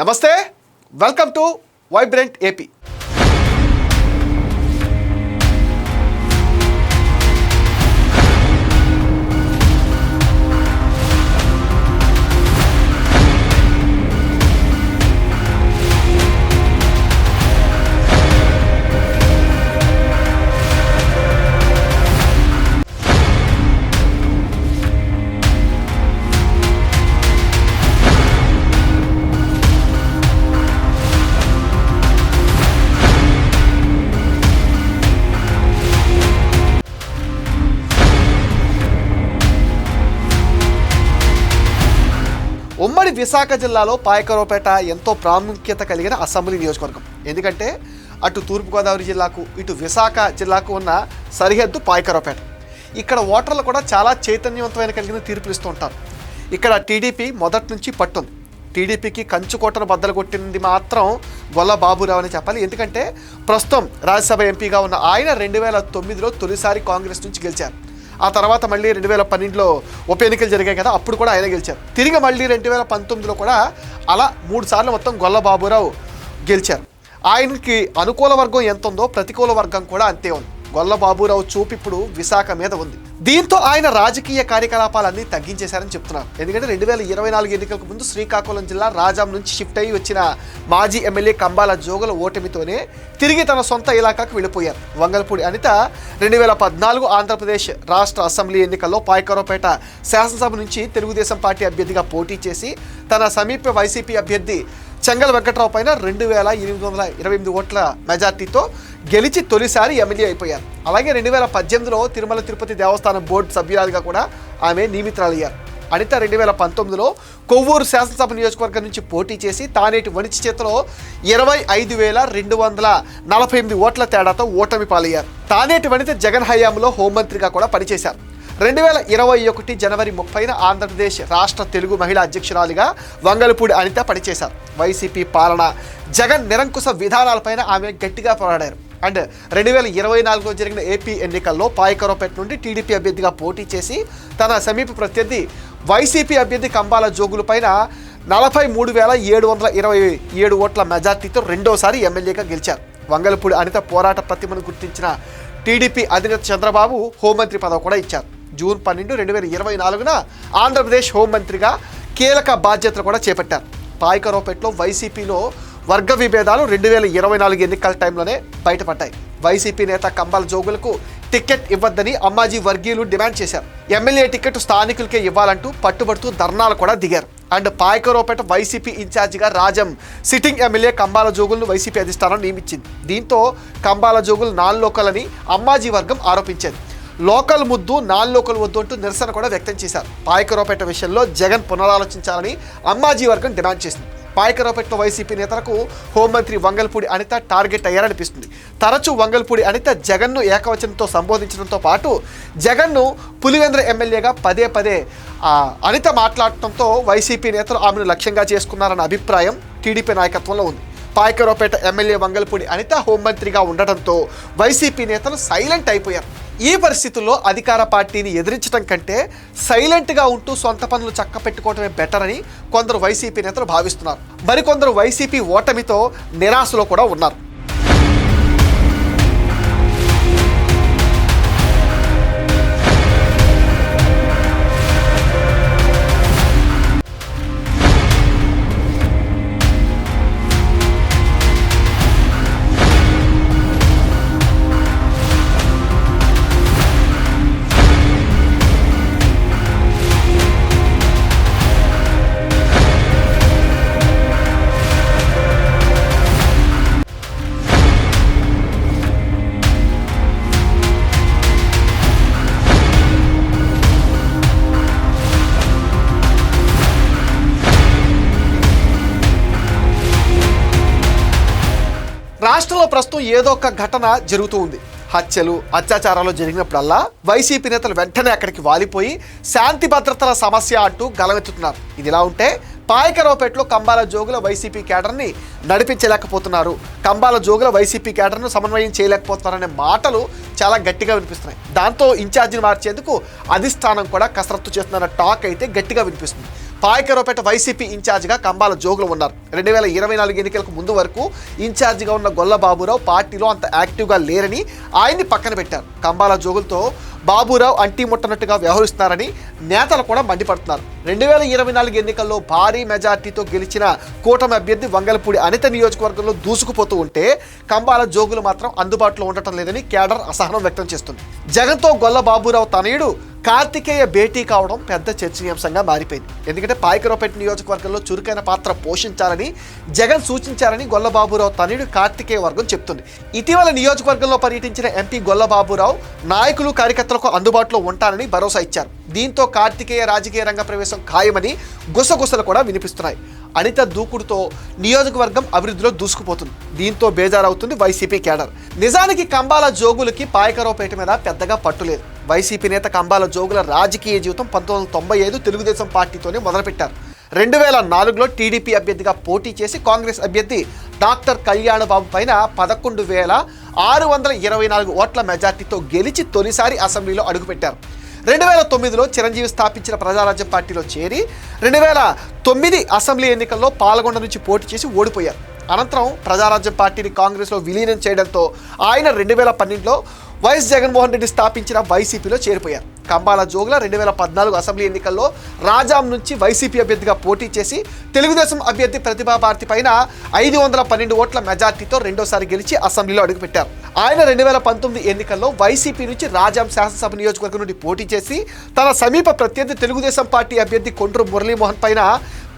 నమస్తే, welcome to vibrant AP. ఉమ్మడి విశాఖ జిల్లాలో పాయకరావుపేట ఎంతో ప్రాముఖ్యత కలిగిన అసెంబ్లీ నియోజకవర్గం. ఎందుకంటే అటు తూర్పుగోదావరి జిల్లాకు ఇటు విశాఖ జిల్లాకు ఉన్న సరిహద్దు పాయకరావుపేట. ఇక్కడ ఓటర్లు కూడా చాలా చైతన్యవంతమైన కలిగిన తీర్పులు ఇస్తూ ఉంటారు. ఇక్కడ టీడీపీ మొదటి నుంచి పట్టుంది. టీడీపీకి కంచుకోటను బద్దలు కొట్టింది మాత్రం గొల్ల బాబురావు అని చెప్పాలి. ఎందుకంటే ప్రస్తుతం రాజ్యసభ ఎంపీగా ఉన్న ఆయన 2009లో తొలిసారి కాంగ్రెస్ నుంచి గెలిచారు. ఆ తర్వాత మళ్ళీ 2012లో ఉప ఎన్నికలు జరిగాయి కదా, అప్పుడు కూడా ఆయన గెలిచారు. తిరిగి మళ్ళీ 2019లో కూడా అలా 3 సార్లు మొత్తం గొల్ల బాబురావు గెలిచారు. ఆయనకి అనుకూల వర్గం ఎంత ఉందో ప్రతికూల వర్గం కూడా అంతే ఉంది. గొల్ల బాబురావు చూపు ఇప్పుడు విశాఖ మీద ఉంది. దీంతో ఆయన రాజకీయ కార్యకలాపాలన్నీ తగ్గించేశారని చెప్తున్నారు. ఎందుకంటే 2024 ఎన్నికలకు ముందు శ్రీకాకుళం జిల్లా రాజాం నుంచి షిఫ్ట్ అయ్యి వచ్చిన మాజీ ఎమ్మెల్యే కంబాల జోగుల ఓటమితోనే తిరిగి తన సొంత ఇలాకాకు వెళ్ళిపోయారు. వంగలపూడి అనిత 2014 ఆంధ్రప్రదేశ్ రాష్ట్ర అసెంబ్లీ ఎన్నికల్లో పాయకరావుపేట శాసనసభ నుంచి తెలుగుదేశం పార్టీ అభ్యర్థిగా పోటీ చేసి తన సమీప వైసీపీ అభ్యర్థి చెంగల్ వెంకట్రావు పైన 2828 ఓట్ల మెజార్టీతో గెలిచి తొలిసారి ఎమ్మెల్యే అయిపోయారు. అలాగే 2018లో తిరుమల తిరుపతి దేవస్థానం బోర్డు సభ్యురాలుగా కూడా ఆమె నియమితురాలయ్యారు. అనిత 2019లో కొవ్వూరు శాసనసభ నియోజకవర్గం నుంచి పోటీ చేసి తానేటి వణిచి చేతిలో 25,248 ఓట్ల తేడాతో ఓటమి పాలయ్యారు. తానేటి వనిత జగన్ హయాంలో హోంమంత్రిగా కూడా పనిచేశారు. 2021 జనవరి 30న ఆంధ్రప్రదేశ్ రాష్ట్ర తెలుగు మహిళా అధ్యక్షురాలిగా వంగలపూడి అనిత పనిచేశారు. వైసీపీ పాలన, జగన్ నిరంకుశ విధానాలపైన ఆమె గట్టిగా పోరాడారు. అండ్ 2024లో జరిగిన ఏపీ ఎన్నికల్లో పాయకరావుపేట నుండి టీడీపీ అభ్యర్థిగా పోటీ చేసి తన సమీప ప్రత్యర్థి వైసీపీ అభ్యర్థి కంబాల జోగుల పైన 43,727 ఓట్ల మెజార్టీతో రెండోసారి ఎమ్మెల్యేగా గెలిచారు. వంగలపూడి అనిత పోరాట ప్రతిమను గుర్తించిన టీడీపీ అధినేత చంద్రబాబు హోంమంత్రి పదవి కూడా ఇచ్చారు. జూన్ 12, 2024న ఆంధ్రప్రదేశ్ హోంమంత్రిగా కీలక బాధ్యతలు కూడా చేపట్టారు. పాయకరావుపేటలో వైసీపీలో వర్గ విభేదాలు 2024 ఎన్నికల టైంలోనే బయటపడ్డాయి. వైసీపీ నేత కంబాల జోగులకు టికెట్ ఇవ్వద్దని అమ్మాజీ వర్గీయులు డిమాండ్ చేశారు. ఎమ్మెల్యే టికెట్ స్థానికులకే ఇవ్వాలంటూ పట్టుబడుతూ ధర్నాలు కూడా దిగారు. అండ్ పాయకరావుపేట వైసీపీ ఇన్ఛార్జిగా రాజం సిట్టింగ్ ఎమ్మెల్యే కంబాల జోగులను వైసీపీ అధిష్టానం నియమించింది. దీంతో కంబాల జోగులు నాన్ లోకల్ అని అమ్మాజీ వర్గం ఆరోపించేది. లోకల్ ముద్దు, నాన్ లోకల్ వద్దు అంటూ నిరసన కూడా వ్యక్తం చేశారు. పాయకరావుపేట విషయంలో జగన్ పునరాలోచించాలని అమ్మాజీ వర్గం డిమాండ్ చేసింది. పాయకరావుపేటలో వైసీపీ నేతలకు హోంమంత్రి వంగలపూడి అనిత టార్గెట్ అయ్యారనిపిస్తుంది. తరచూ వంగలపూడి అనిత జగన్ను ఏకవచనంతో సంబోధించడంతో పాటు జగన్ను పులివెందుల ఎమ్మెల్యేగా పదే పదే అనిత మాట్లాడటంతో వైసీపీ నేతలు ఆమెను లక్ష్యంగా చేసుకున్నారన్న అభిప్రాయం టీడీపీ నాయకత్వంలో ఉంది. పాయకరావుపేట ఎమ్మెల్యే వంగలపూడి అనిత హోంమంత్రిగా ఉండటంతో వైసీపీ నేతలు సైలెంట్ అయిపోయారు. ఈ పరిస్థితుల్లో అధికార పార్టీని ఎదిరించడం కంటే సైలెంట్గా ఉంటూ సొంత పనులు చక్క పెట్టుకోవడమే బెటర్ అని కొందరు వైసీపీ నేతలు భావిస్తున్నారు. మరికొందరు వైసీపీ ఓటమితో నిరాశలో కూడా ఉన్నారు. రాష్ట్రంలో ప్రస్తుతం ఏదో ఒక ఘటన జరుగుతూ ఉంది. హత్యలు, అత్యాచారాలు జరిగినప్పుడల్లా వైసీపీ నేతలు వెంటనే అక్కడికి వాలిపోయి శాంతి భద్రతల సమస్య అంటూ గలమెత్తుతున్నారు. ఇదిలా ఉంటే పాయకరావుపేటలో కంబాల జోగుల వైసీపీ కేడర్ని నడిపించలేకపోతున్నారు, కంబాల జోగుల వైసీపీ కేడర్ను సమన్వయం చేయలేకపోతున్నారనే మాటలు చాలా గట్టిగా వినిపిస్తున్నాయి. దాంతో ఇన్ఛార్జిని మార్చేందుకు అధిష్టానం కూడా కసరత్తు చేస్తున్న టాక్ అయితే గట్టిగా వినిపిస్తుంది. పాయకరావుపేట వైసీపీ ఇన్ఛార్జిగా కంబాల జోగులు ఉన్నారు. 2024 ఎన్నికలకు ముందు వరకు ఇన్ఛార్జిగా ఉన్న గొల్ల బాబురావు పార్టీలో అంత యాక్టివ్గా లేరని ఆయన్ని పక్కన పెట్టారు. కంబాల జోగులతో బాబురావు అంటీ ముట్టనట్టుగా వ్యవహరిస్తున్నారని నేతలు కూడా మండిపడుతున్నారు. 2024 ఎన్నికల్లో భారీ మెజార్టీతో గెలిచిన కూటమి అభ్యర్థి వంగలపూడి అనిత నియోజకవర్గంలో దూసుకుపోతూ ఉంటే కంబాల జోగులు మాత్రం అందుబాటులో ఉండటం లేదని కేడర్ అసహనం వ్యక్తం చేస్తుంది. జగన్తో గొల్ల బాబురావు తనయుడు కార్తికేయ భేటీ కావడం పెద్ద చర్చనీయాంశంగా మారిపోయింది. ఎందుకంటే పాయకరావుపేట నియోజకవర్గంలో చురుకైన పాత్ర పోషించాలని జగన్ సూచించారని గొల్లబాబురావు తనయుడు కార్తికేయ వర్గం చెప్తుంది. ఇటీవల నియోజకవర్గంలో పర్యటించిన ఎంపీ గొల్లబాబురావు నాయకులు కార్యకర్తలకు అందుబాటులో ఉంటారని భరోసా ఇచ్చారు. దీంతో కార్తికేయ రాజకీయ రంగ ప్రవేశం ఖాయమని గుసగుసలు కూడా వినిపిస్తున్నాయి. అనిత దూకుడుతో నియోజకవర్గం అభివృద్ధిలో దూసుకుపోతుంది. దీంతో బేజారవుతుంది వైసీపీ కేడర్. నిజానికి కంబాల జోగులకి పాయకరావుపేట మీద పెద్దగా పట్టులేదు. వైసీపీ నేత కంబాల జోగుల రాజకీయ జీవితం 1995 తెలుగుదేశం పార్టీతోనే మొదలుపెట్టారు. 2004లో టీడీపీ అభ్యర్థిగా పోటీ చేసి కాంగ్రెస్ అభ్యర్థి డాక్టర్ కళ్యాణబాబు పైన 11,624 ఓట్ల మెజార్టీతో గెలిచి తొలిసారి అసెంబ్లీలో అడుగుపెట్టారు. 2009లో చిరంజీవి స్థాపించిన ప్రజారాజ్యం పార్టీలో చేరి 2009 అసెంబ్లీ ఎన్నికల్లో పాల్గొండ నుంచి పోటీ చేసి ఓడిపోయారు. అనంతరం ప్రజారాజ్యం పార్టీని కాంగ్రెస్లో విలీనం చేయడంతో ఆయన 2012లో వైఎస్ జగన్మోహన్ రెడ్డి స్థాపించిన వైసీపీలో చేరిపోయారు. కంబాల జోగుల 2014 అసెంబ్లీ ఎన్నికల్లో రాజాం నుంచి వైసీపీ అభ్యర్థిగా పోటీ చేసి తెలుగుదేశం అభ్యర్థి ప్రతిభాభారతి పైన 512 ఓట్ల మెజార్టీతో రెండోసారి గెలిచి అసెంబ్లీలో అడుగుపెట్టారు. ఆయన 2019 ఎన్నికల్లో వైసీపీ నుంచి రాజాం శాసనసభ నియోజకవర్గం నుండి పోటీ చేసి తన సమీప ప్రత్యర్థి తెలుగుదేశం పార్టీ అభ్యర్థి కొండ్రు మురళీమోహన్ పైన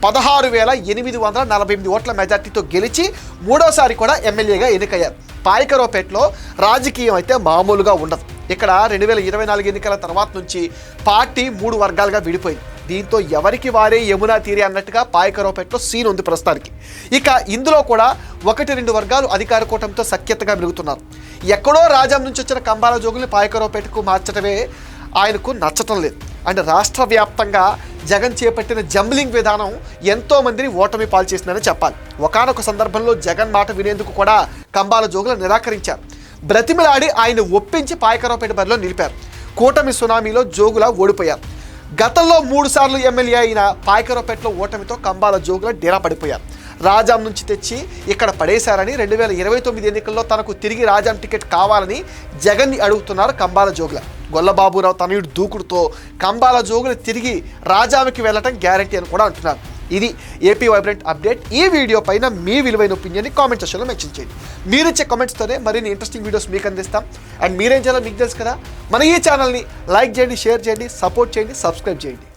16,848 ఓట్ల మెజార్టీతో గెలిచి మూడోసారి కూడా ఎమ్మెల్యేగా ఎన్నికయ్యారు. పాయకరావుపేటలో రాజకీయం అయితే మామూలుగా ఉండదు. ఇక్కడ 2024 ఎన్నికల తర్వాత నుంచి పార్టీ 3 వర్గాలుగా విడిపోయింది. దీంతో ఎవరికి వారే యమునా తీరే అన్నట్టుగా పాయకరావుపేటలో సీన్ ఉంది ప్రస్తుతానికి. ఇక ఇందులో కూడా 1-2 వర్గాలు అధికార కూటమితో సఖ్యతగా మెలుగుతున్నారు. ఎక్కడో రాజాం నుంచి వచ్చిన కంబాల జోగుల్ని పాయకరావుపేటకు మార్చడమే ఆయనకు నచ్చటం లేదు. అండ్ రాష్ట్ర వ్యాప్తంగా జగన్ చేపట్టిన జంబ్లింగ్ విధానం ఎంతో మందిని ఓటమి పాలు చేసిందని చెప్పాలి. ఒకానొక సందర్భంలో జగన్ మాట వినేందుకు కూడా కంబాల జోగులు నిరాకరించారు. బ్రతిమిలాడి ఆయన ఒప్పించి పాయకరావుపేట బరిలో నిలిపారు. కూటమి సునామీలో జోగుల ఓడిపోయారు. గతంలో 3 సార్లు ఎమ్మెల్యే అయిన పాయకరావుపేటలో ఓటమితో కంబాల జోగుల డేరా పడిపోయారు. రాజాం నుంచి తెచ్చి ఇక్కడ పడేశారని 2029 ఎన్నికల్లో తనకు తిరిగి రాజాం టికెట్ కావాలని జగన్ని అడుగుతున్నారు కంబాల జోగుల. గొల్లబాబురావు తనయుడు దూకుడుతో కంబాల జోగులు తిరిగి రాజాంకి వెళ్ళటం గ్యారంటీ అని కూడా అంటున్నారు. ఇది ఏపీ వైబ్రెంట్ అప్డేట్. ఈ వీడియో పైన మీ విలువైన ఒపీనియన్ని కామెంట్ సెక్షన్లో మెన్షన్ చేయండి. మీరు ఇచ్చే కామెంట్స్తోనే మరిన్ని ఇంట్రెస్టింగ్ వీడియోస్ మీకు అందిస్తాం. అండ్ మీరేం చేయాలో మీకు తెలుసు కదా, మన ఈ ఛానల్ని లైక్ చేయండి, షేర్ చేయండి, సపోర్ట్ చేయండి, సబ్స్క్రైబ్ చేయండి.